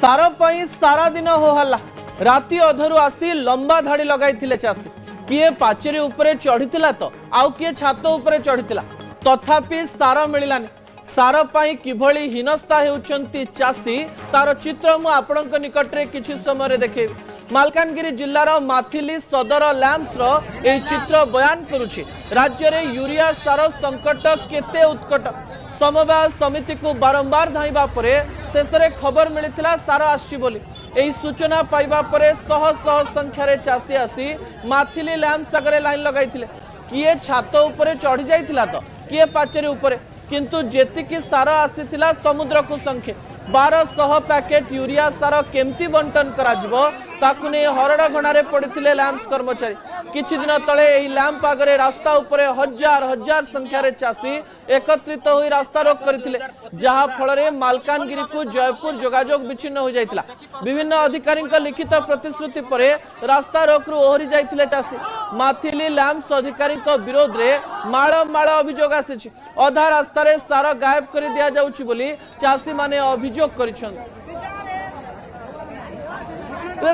सार पई सारा दिन हो हल्ला राति अधरू आसी लंबा धाड़ी लगाई चाषी किए पाचेरी उपरे चढ़ीला तो आउ किए छात उपरे चढ़ीला तथापि सार मिलानी सार पई किभली हीनस्ता हेउछंती चाषी तार चित्र मु आपणक निकटरे किछि समय देखेबी। मालकानगिरी जिल्लार माथिली सदर लैंप्स रो ए चित्र बयान करुछि राज्य रे यूरिया सार संकट केते उत्कट। समवाय समिति को बारंबार धाइबा परे शेषरे खबर मिलिथिला सार आछि बोली। एही सूचना पाइबा परे शह शह संख्यारे चाषी आसी माथिली लैंप्स आगरे लाइन लगाइथिले। किए छात उपरे चढ़ी जाइथिला तो किए पाचेरी उपरे किंतु जेतिकी सार आसीथिला समुद्र को संख्या 1200 पैकेट यूरिया सार केमती बंटन कराजिबो ताकु ने हरड़ घणारे पड़िथिले लैंप्स कर्मचारी। किछि दिन तळे एही लैंप आगरे रास्ता उपरे हजार हजार संख्या रे चाषी एकत्रित होई रास्ता रोक करथिले जहा फଳରେ मालकानगिरी को जयपुर जोगाजोग विच्छिन्न हो जाइतिला। विभिन्न अधिकारी लिखित प्रतिश्रुति परे रास्ता रोक रु ओहरी जाइतिले चाषी। माथिली लैंप्स अधिकारी विरोध रे माळ माळ अभियोग आसिछि। अधा रास्ता रे सार गायब कर दिया जाउछि बोली चाषी माने अभियोग करिछन।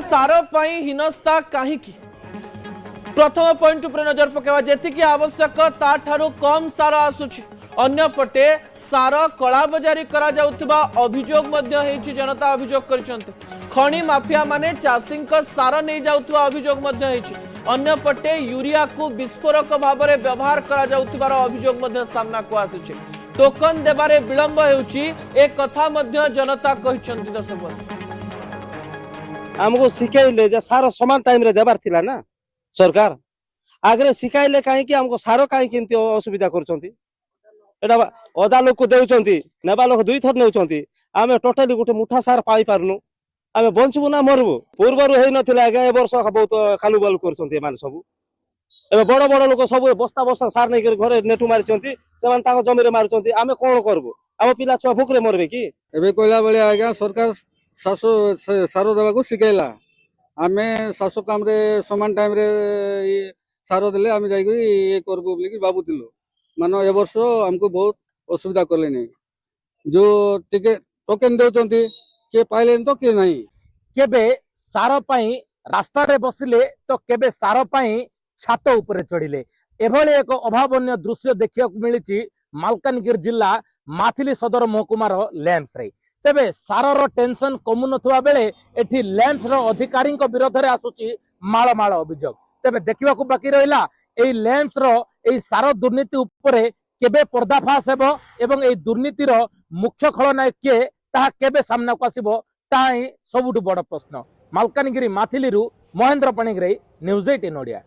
सार पई हीनस्ता काहे की प्रथम पॉइंट उपर नजर पकेवा जेतिकी आवश्यक ताठारु कम सार आसुछि। अन्य पटे सार कला बजारी करा जाउथिबा अभियोग मध्य हेछि जनता अभियोग करिसंते। खणी माफिया माने चाषी सार नै जाउथिबा अभियोग मध्य हेछि। अन्य पटे यूरिया को विस्फोरक भाबरे व्यवहार करा जाउथिबार अभियोग मध्य सामना को आसुछि। टोकन देबारे विलंब हेउछि ए कथा मध्य जनता कहिसंती। दर्शक हमको शिखाइले जे सार समान टाइम रे देबार थिला ना सरकार आगरे शिखाइले काहे कि हमको सार काहे किंती असुविधा करछंती। एडा अदा लोक को देउछंती नेबा लोक दुई थर नेउछंती आमे टोटली गुटे मुठा सार पाई पारनु आमे बंचबु ना मरबु। पूर्वरु हेइ नथिला आगे ए वर्ष बहुत खालु बालु करछंती माने सब एबे बड़ बड़ लोक सब बस्ता बस्ता सार नै कर घरे नेटु मारिछंती सेमान ताको जमी रे मारुछंती आमे कोन करबु। हम पिला छुआ भुकरे मरबे कि एबे कोइला बेले आगे सरकार सासो सारो देवा को शिखाइला आमे सासो काम रे समान टाइम रे सारो देले आमे जाई ये करबो बोली कि बाबुतिलो मानो ए वर्ष हमको बहुत असुविधा करले नहीं जो टिकट टोकन देउचंती के पाइले तो के नहीं। केबे सार पई रास्ता रे बसिले तो केबे सार पई छात ऊपर चढ़िले एभली एक अभावनीय दृश्य देखिया मिली मालकानगिरी जिला माथिली सदर महकुमार लैंप्स रे। तेबे सारर टेंशन कमु नथुवा बेले एठी लैंप्स रो अधिकारी विरोध रे आसुची माळ माळ अभियोग। तेबे देखिबा को बाकी रहिला एई लैंप्स रो एई सार दुर्नीति उपरे केबे पर्दाफाश हेबो एवं एई दुर्नीतिर मुख्य खलनायक के ताहा केबे सामना को आसीबो ताहा ही सबुठु बड़ प्रश्न। मालकानगिरी माथिलीरु महेंद्र पाणिग्राही, न्यूज 18 ओडिया।